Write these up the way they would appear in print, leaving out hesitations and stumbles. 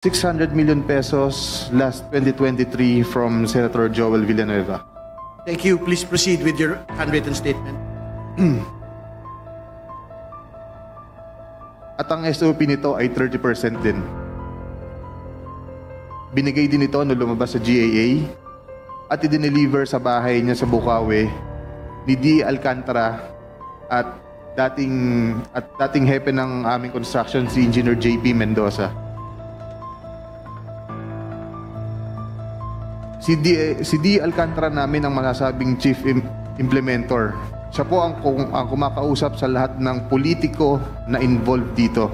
600 million pesos last 2023 from Senator Joel Villanueva. Thank you. Please proceed with your handwritten statement. At ang SOP nito ay 30% din. Binigay din ito nung lumabas sa GAA at i-deliver sa bahay niya sa Bukawi ni D. Alcantara at dating hepe ng aming construction si Engineer JP Mendoza. Si D. Alcantara namin ang masasabing chief implementor. Siya po ang kumakausap sa lahat ng politiko na involved dito.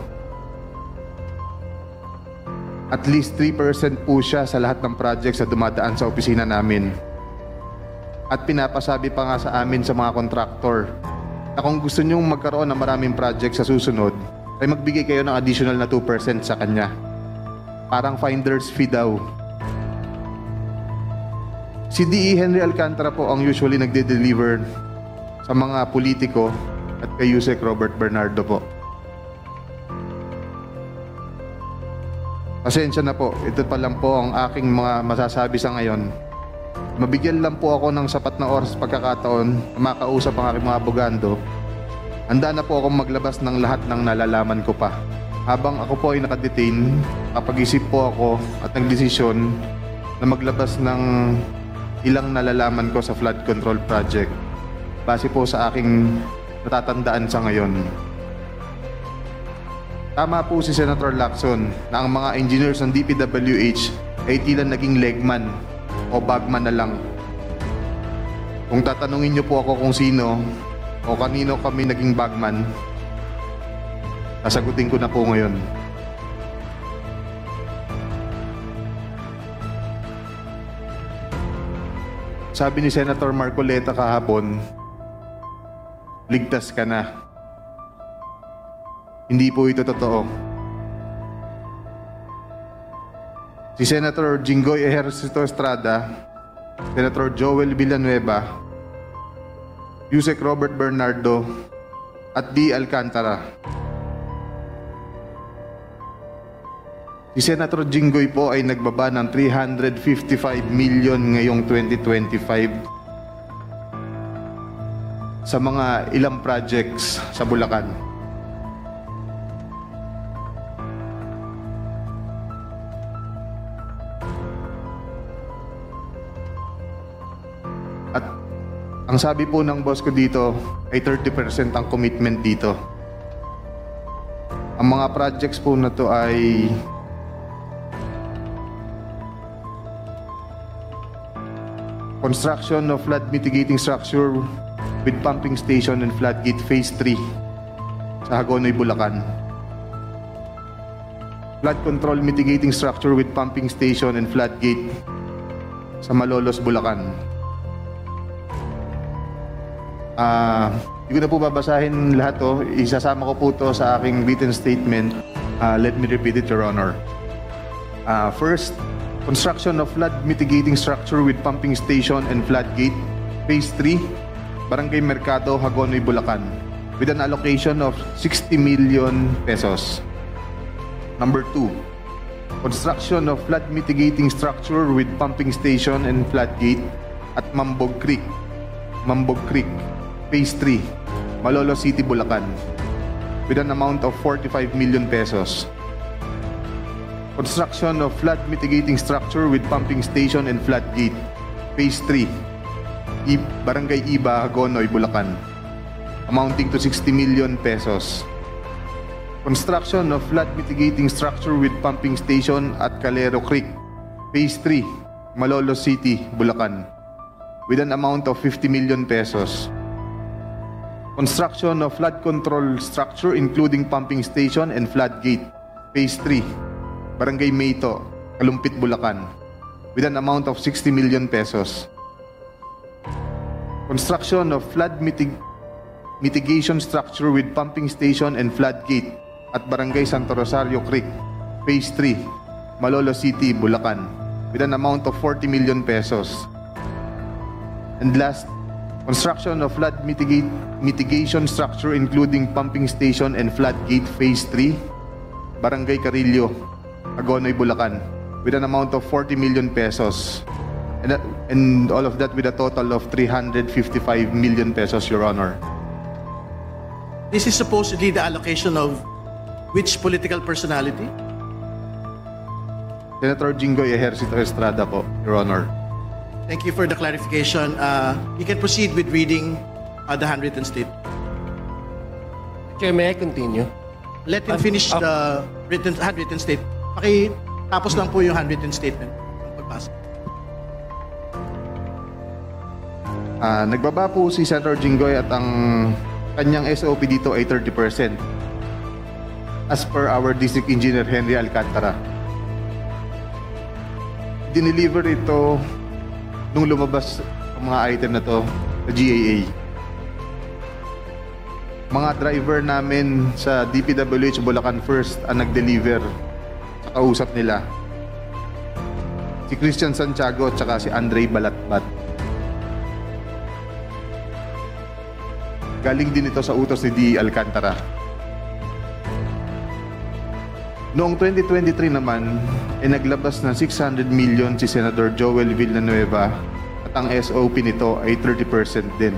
At least 3% po siya sa lahat ng projects na dumadaan sa opisina namin. At pinapasabi pa nga sa amin sa mga kontraktor na kung gusto nyong magkaroon ng maraming projects sa susunod, ay magbigay kayo ng additional na 2% sa kanya. Parang finder's fee daw. Si D.E. Henry Alcantara po ang usually nagde-deliver sa mga politiko at kay Yusek Robert Bernardo po. Pasensya na po, ito pa lang po ang aking mga masasabi sa ngayon. Mabigyan lang po ako ng sapat na oras pagkakataon, makausap ang aking mga abogado. Handa na po akong maglabas ng lahat ng nalalaman ko pa. Habang ako po ay nakadetain, kapag-isip po ako at nagdesisyon na maglabas ng ilang nalalaman ko sa flood control project base po sa aking natatandaan sa ngayon. Tama po si Senator Lacson na ang mga engineers ng DPWH ay tila naging legman o bagman na lang. Kung tatanungin niyo po ako kung sino o kanino kami naging bagman, sasagutin ko na po ngayon. Sabi ni Senator Marcoleta kahapon, ligtas ka na. Hindi po ito totoo. Si Senator Jinggoy Ejercito Estrada, Senator Joel Villanueva, Yusek Robert Bernardo, at D. Alcantara. Si Senator Jinggoy po ay nagbaba ng 355 million ngayong 2025 sa mga ilang projects sa Bulacan. At ang sabi po ng boss ko dito ay 30% ang commitment dito. Ang mga projects po na to ay construction of flood mitigating structure with pumping station and floodgate phase 3 sa Hagonoy, Bulacan. Flood control mitigating structure with pumping station and floodgate sa Malolos, Bulacan. Hindi ko na po babasahin lahat to. Isasama ko po to sa aking written statement. Let me repeat it, Your Honor. First, construction of flood mitigating structure with pumping station and floodgate, phase 3, Barangay Mercado, Hagonoy, Bulacan, with an allocation of 60 million pesos. Number 2, construction of flood mitigating structure with pumping station and floodgate at Mambog Creek, phase 3, Malolos City, Bulacan, with an amount of 45 million pesos. Construction of flood mitigating structure with pumping station and floodgate, phase 3, Barangay Iba, Hagonoy, Bulacan, amounting to 60 million pesos. Construction of flood mitigating structure with pumping station at Calero Creek, phase 3, Malolos City, Bulacan, with an amount of 50 million pesos. Construction of flood control structure including pumping station and floodgate, phase 3, Barangay Mayto, Kalumpit, Bulacan, with an amount of 60 million pesos. Construction of flood mitigation structure with pumping station and floodgate at Barangay Santo Rosario Creek, phase 3, Malolos City, Bulacan, with an amount of 40 million pesos. And last, construction of flood mitigation structure including pumping station and floodgate, phase 3, Barangay Carillo, Agonoy, Bulacan, with an amount of 40 million pesos. And all of that with a total of 355 million pesos, Your Honor. This is supposedly the allocation of which political personality? Senator Jinggoy Ejercito Estrada po, Your Honor. Thank you for the clarification. You can proceed with reading the handwritten statement. Chair, may I continue? Let him finish the handwritten statement. Tapos lang po yung handwritten statement. Pagbasa. Nagbaba po si Senator Jinggoy at ang kanyang SOP dito ay 30%. As per our District Engineer Henry Alcantara. Dineliver ito nung lumabas ang mga item na to sa GAA. Mga driver namin sa DPWH Bulacan First ang nag-deliver sa kausap nila. Si Christian Santiago at saka si Andre Balatbat. Galing din ito sa utos ni D. Alcantara. Noong 2023 naman, naglabas ng 600 million si Senator Joel Villanueva at ang SOP nito ay 30% din.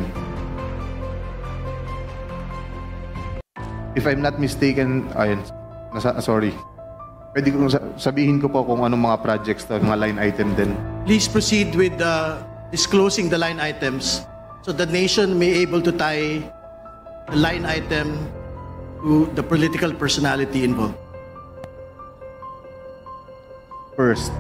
If I'm not mistaken, sorry. Pwede kong sabihin ko po kung anong mga projects to, mga line item din. Please proceed with disclosing the line items so the nation may able to tie the line item to the political personality involved. First,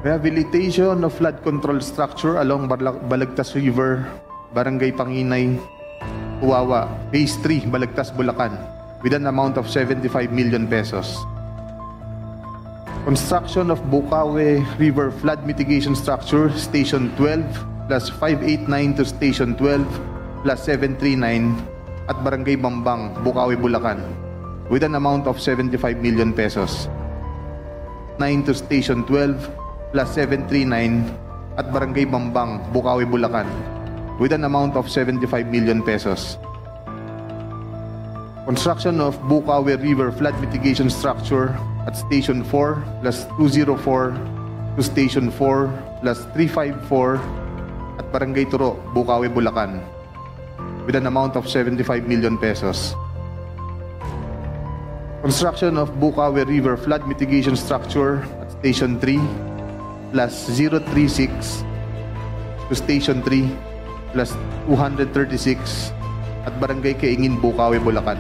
rehabilitation of flood control structure along Balagtas River, Barangay Panginay, Huwawa, Phase 3, Balagtas, Bulacan, with an amount of 75 million pesos. Construction of Bukawe River Flood Mitigation Structure, Station 12, plus 589 to Station 12, plus 739, at Barangay Bambang, Bukawe, Bulacan, with an amount of 75 million pesos. 9 to Station 12 plus 739 at Barangay Bambang, Bukawi, Bulacan with an amount of 75 million pesos. Construction of Bukawi River Flood Mitigation Structure at Station 4 plus 204 to Station 4 plus 354 at Barangay Turo, Bukawi, Bulacan with an amount of 75 million pesos. Construction of Bukawi River Flood Mitigation Structure at Station 3 plus 036 to Station 3 plus 236 at Barangay Kaingin, Bukawi, Bulacan.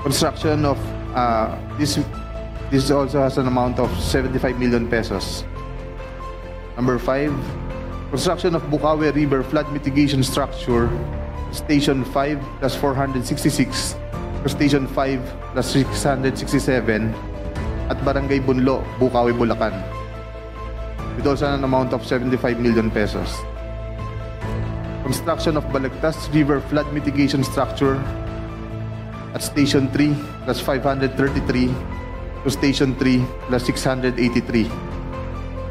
Construction of this also has an amount of 75 million pesos. Number 5, construction of Bukawi River Flood Mitigation Structure, Station 5 plus 466 to Station 5 plus 667 at Barangay Bunlo, Bukawi, Bulacan with also an amount of 75 million pesos. Construction of Balagtas River Flood Mitigation Structure at Station 3 plus 533 to Station 3 plus 683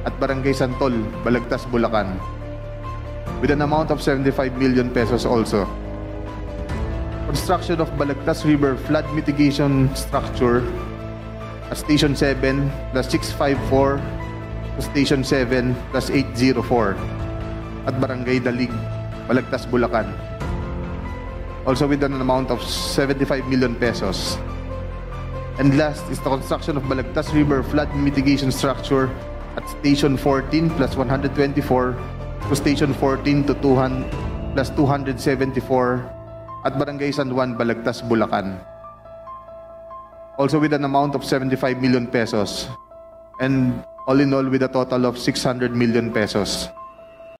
at Barangay Santol, Balagtas, Bulacan with an amount of 75 million pesos also. Construction of Balagtas River Flood Mitigation Structure at Station 7 plus 654 to Station 7 plus 804 at Barangay Dalig, Balagtas, Bulacan also with an amount of 75 million pesos. And last is the construction of Balagtas River Flood Mitigation Structure at Station 14 plus 124 to Station 14 to 200 plus 274 at Barangay San Juan, Balagtas, Bulacan also with an amount of 75 million pesos and all in all with a total of 600 million pesos.